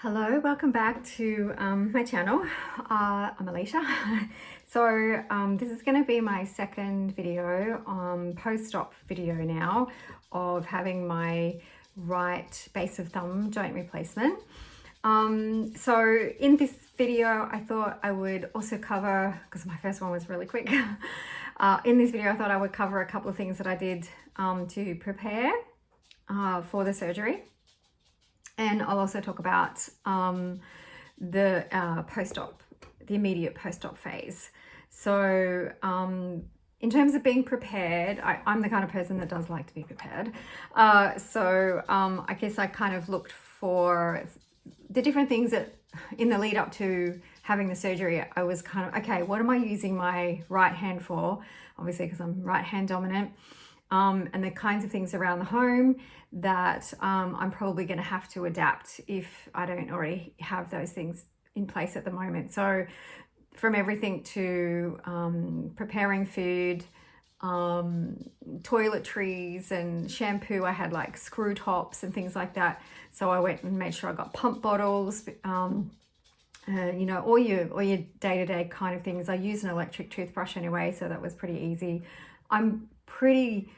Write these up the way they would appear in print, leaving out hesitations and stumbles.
Hello, welcome back to my channel. I'm Alicia. This is going to be my second video, post-op video now, of having my right base of thumb joint replacement. So in this video I thought I would also cover, because my first one was really quick, in this video I thought I would cover a couple of things that I did to prepare for the surgery. And I'll also talk about the post-op, the immediate post-op phase. So in terms of being prepared, I'm the kind of person that does like to be prepared. I guess I kind of looked for the different things that in the lead up to having the surgery, I was kind of, okay, what am I using my right hand for? Obviously, because I'm right hand dominant. And the kinds of things around the home that I'm probably going to have to adapt if I don't already have those things in place at the moment. So from everything to preparing food, toiletries and shampoo, I had like screw tops and things like that. So I went and made sure I got pump bottles, you know, all your day-to-day kind of things. I use an electric toothbrush anyway, so that was pretty easy. I'm pretty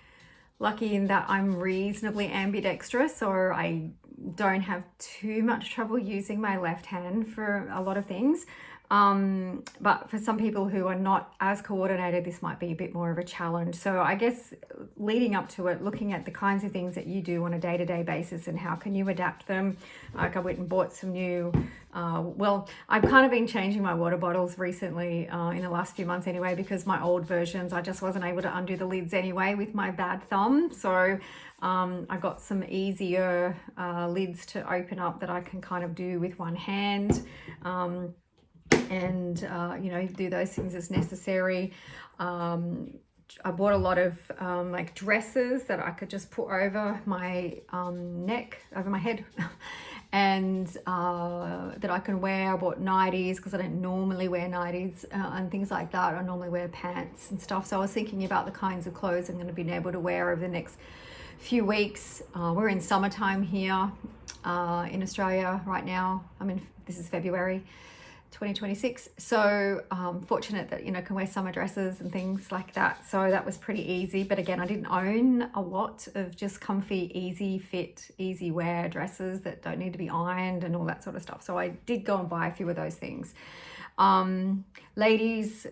lucky in that I'm reasonably ambidextrous, so I don't have too much trouble using my left hand for a lot of things. But for some people who are not as coordinated, this might be a bit more of a challenge. So I guess leading up to it, looking at the kinds of things that you do on a day-to-day basis and how can you adapt them. Like I went and bought some new, well, I've kind of been changing my water bottles recently in the last few months anyway, because my old versions, I just wasn't able to undo the lids anyway with my bad thumb. So I got some easier lids to open up that I can kind of do with one hand. You know, do those things as necessary. I bought a lot of like dresses that I could just put over my neck, over my head, and that I can wear. I bought nighties because I don't normally wear nighties and things like that. I normally wear pants and stuff. So I was thinking about the kinds of clothes I'm going to be able to wear over the next few weeks. We're in summertime here in Australia right now. I mean, this is February 2026, so fortunate that, you know, can wear summer dresses and things like that. So that was pretty easy. But again, I didn't own a lot of just comfy, easy fit, easy wear dresses that don't need to be ironed and all that sort of stuff. So I did go and buy a few of those things. Ladies,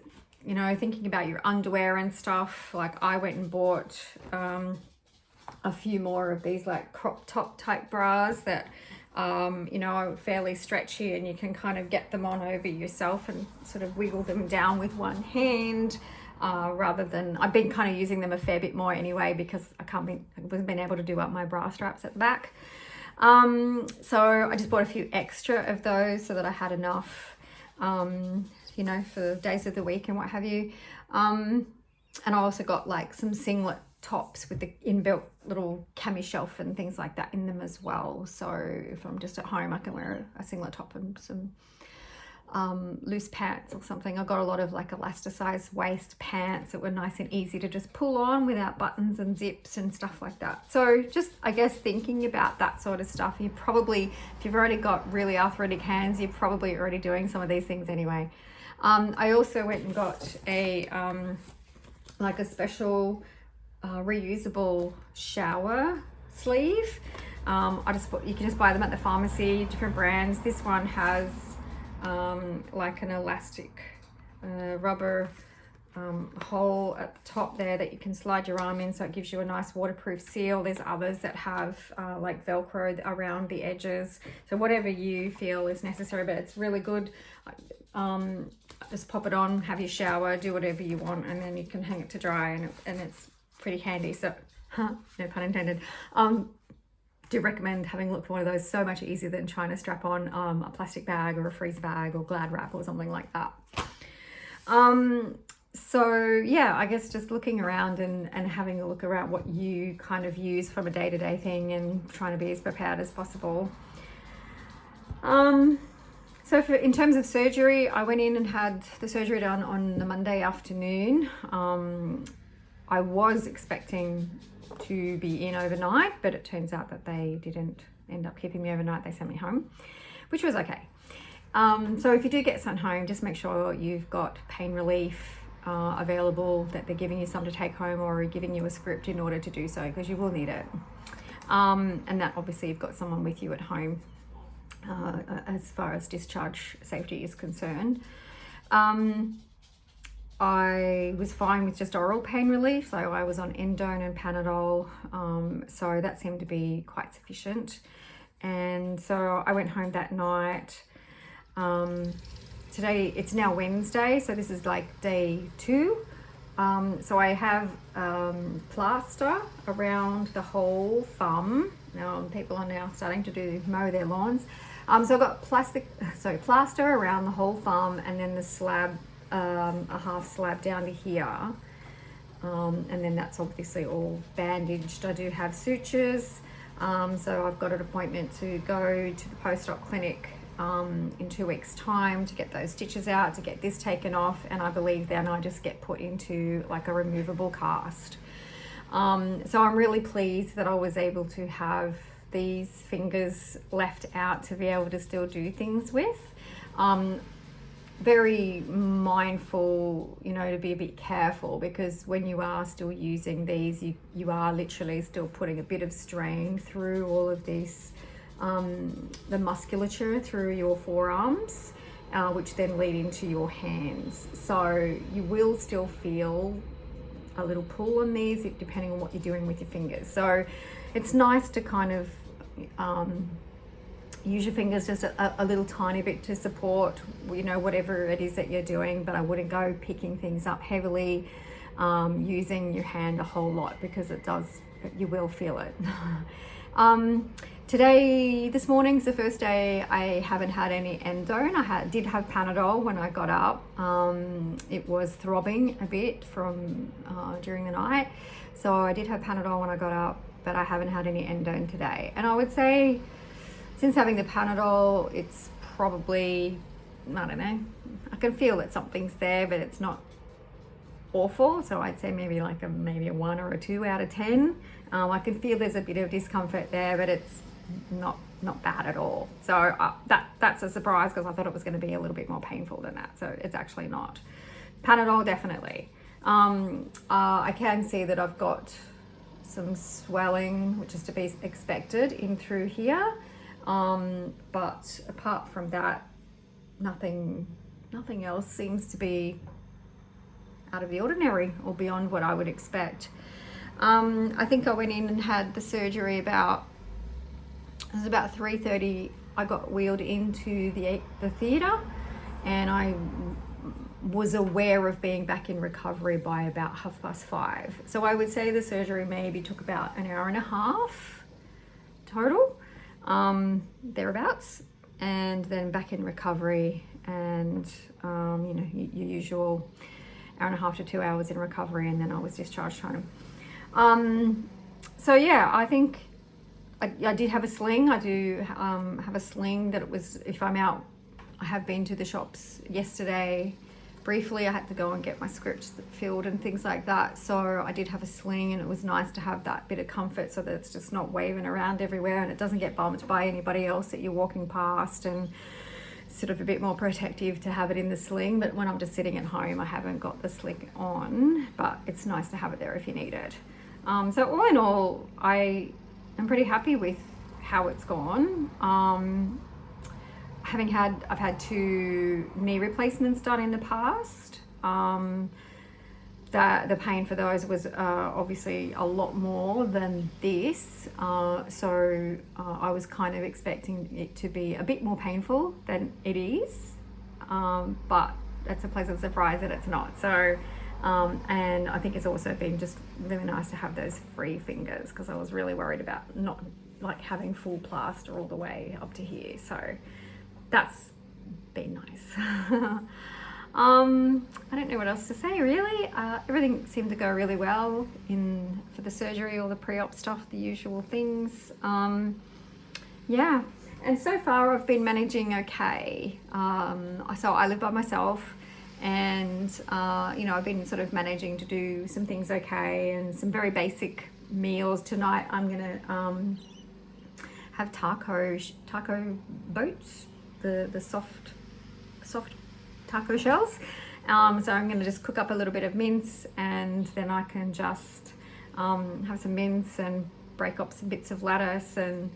you know, thinking about your underwear and stuff, like I went and bought a few more of these like crop top type bras that you know, are fairly stretchy, and you can kind of get them on over yourself and sort of wiggle them down with one hand, rather than, I've been kind of using them a fair bit more anyway, because I wasn't been able to do up my bra straps at the back. So I just bought a few extra of those so that I had enough, you know, for days of the week and what have you. And I also got like some singlet tops with the inbuilt little cami shelf and things like that in them as well. So if I'm just at home, I can wear a singlet top and some loose pants or something. I got a lot of like elasticized waist pants that were nice and easy to just pull on without buttons and zips and stuff like that. So just, I guess, thinking about that sort of stuff, you probably, if you've already got really arthritic hands, you're probably already doing some of these things anyway. I also went and got a like a special reusable shower sleeve. You can just buy them at the pharmacy, different brands. This one has like an elastic rubber hole at the top there that you can slide your arm in, so it gives you a nice waterproof seal. There's others that have like Velcro around the edges, so whatever you feel is necessary, but it's really good. Just pop it on, have your shower, do whatever you want, and then you can hang it to dry, and it's pretty handy. So no pun intended. Do recommend having a look for one of those. So much easier than trying to strap on a plastic bag or a freezer bag or Glad wrap or something like that. So yeah, I guess just looking around and having a look around what you kind of use from a day-to-day thing and trying to be as prepared as possible. So in terms of surgery, I went in and had the surgery done on the Monday afternoon. I was expecting to be in overnight, but it turns out that they didn't end up keeping me overnight. They sent me home, which was okay. So if you do get sent home, just make sure you've got pain relief available, that they're giving you some to take home or giving you a script in order to do so, because you will need it. And that obviously you've got someone with you at home as far as discharge safety is concerned. I was fine with just oral pain relief, so I was on Endone and Panadol, so that seemed to be quite sufficient. And so I went home that night. Today, it's now Wednesday, so this is like day 2. So I have plaster around the whole thumb. Now people are now starting to mow their lawns. So I've got plaster around the whole thumb, and then the slab, a half slab down to here. And then that's obviously all bandaged. I do have sutures. So I've got an appointment to go to the post-op clinic in 2 weeks' time to get those stitches out, to get this taken off, and I believe then I just get put into like a removable cast. So I'm really pleased that I was able to have these fingers left out to be able to still do things with. Very mindful, you know, to be a bit careful, because when you are still using these, you are literally still putting a bit of strain through all of these, the musculature through your forearms, which then lead into your hands. So you will still feel a little pull on these depending on what you're doing with your fingers. So it's nice to kind of use your fingers just a little tiny bit to support, you know, whatever it is that you're doing, but I wouldn't go picking things up heavily, using your hand a whole lot, because you will feel it. This morning's the first day I haven't had any Endone. I did have Panadol when I got up. It was throbbing a bit from during the night, so I did have Panadol when I got up, but I haven't had any Endone today. And I would say, since having the Panadol, it's probably, I don't know, I can feel that something's there, but it's not awful. So I'd say maybe a 1 or a 2 out of 10. I can feel there's a bit of discomfort there, but it's not bad at all. So that's a surprise, because I thought it was going to be a little bit more painful than that. So it's actually not. Panadol, definitely. I can see that I've got some swelling, which is to be expected, in through here. But apart from that, nothing else seems to be out of the ordinary or beyond what I would expect. I think I went in and had the surgery it was about 3:30. I got wheeled into the theatre, and I was aware of being back in recovery by about 5:30. So I would say the surgery maybe took about an hour and a half total, thereabouts, and then back in recovery, and you know, your usual hour and a half to 2 hours in recovery, and then I was discharged home. So yeah, I think I did have a sling. I do have a sling that it was, if I'm out, I have been to the shops yesterday briefly. I had to go and get my scripts filled and things like that. So I did have a sling, and it was nice to have that bit of comfort, so that it's just not waving around everywhere and it doesn't get bumped by anybody else that you're walking past, and sort of a bit more protective to have it in the sling. But when I'm just sitting at home, I haven't got the sling on, but it's nice to have it there if you need it. So all in all, I am pretty happy with how it's gone. I've had 2 knee replacements done in the past. The pain for those was obviously a lot more than this. So I was kind of expecting it to be a bit more painful than it is. But it's a pleasant surprise that it's not. So, and I think it's also been just really nice to have those free fingers, because I was really worried about not like having full plaster all the way up to here. So that's been nice. I don't know what else to say really. Everything seemed to go really well for the surgery, all the pre-op stuff, the usual things. Yeah, and so far I've been managing okay. So I live by myself, and you know, I've been sort of managing to do some things okay, and some very basic meals. Tonight I'm gonna have taco boats. the soft taco shells. So I'm going to just cook up a little bit of mince, and then I can just have some mince and break up some bits of lettuce and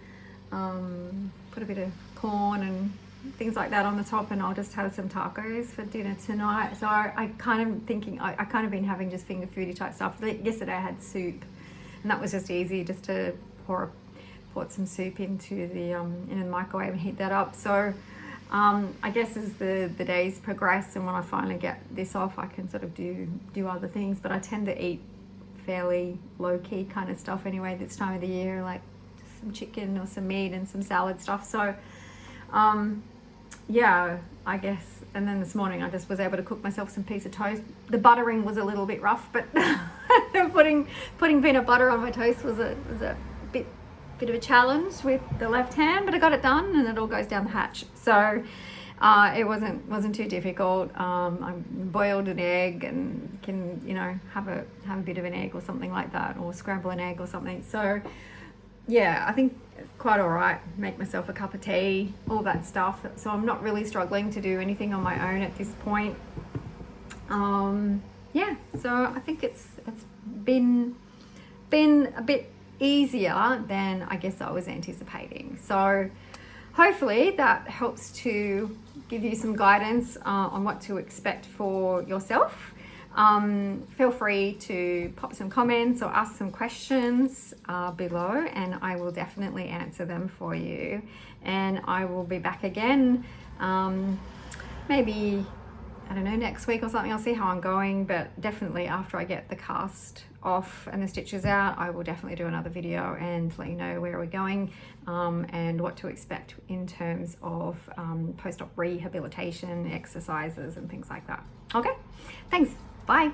put a bit of corn and things like that on the top, and I'll just have some tacos for dinner tonight. So I kind of thinking, I kind of been having just finger foody type stuff. Yesterday I had soup, and that was just easy, just to pour some soup into the in the microwave and heat that up. So I guess as the days progress and when I finally get this off, I can sort of do other things, but I tend to eat fairly low-key kind of stuff anyway this time of the year, like some chicken or some meat and some salad stuff. So yeah, I guess. And then this morning I just was able to cook myself some piece of toast. The buttering was a little bit rough, but putting peanut butter on my toast was a bit of a challenge with the left hand, but I got it done, and it all goes down the hatch. So it wasn't too difficult. I boiled an egg and can, you know, have a bit of an egg or something like that, or scramble an egg or something. So yeah, I think quite all right. Make myself a cup of tea, all that stuff. So I'm not really struggling to do anything on my own at this point. Yeah, so I think it's been a bit easier than I guess I was anticipating. So hopefully that helps to give you some guidance on what to expect for yourself. Feel free to pop some comments or ask some questions below, and I will definitely answer them for you. And I will be back again maybe, I don't know, next week or something. I'll see how I'm going, but definitely after I get the cast off and the stitches out, I will definitely do another video and let you know where we're going and what to expect in terms of post-op rehabilitation exercises and things like that. Okay, thanks. Bye.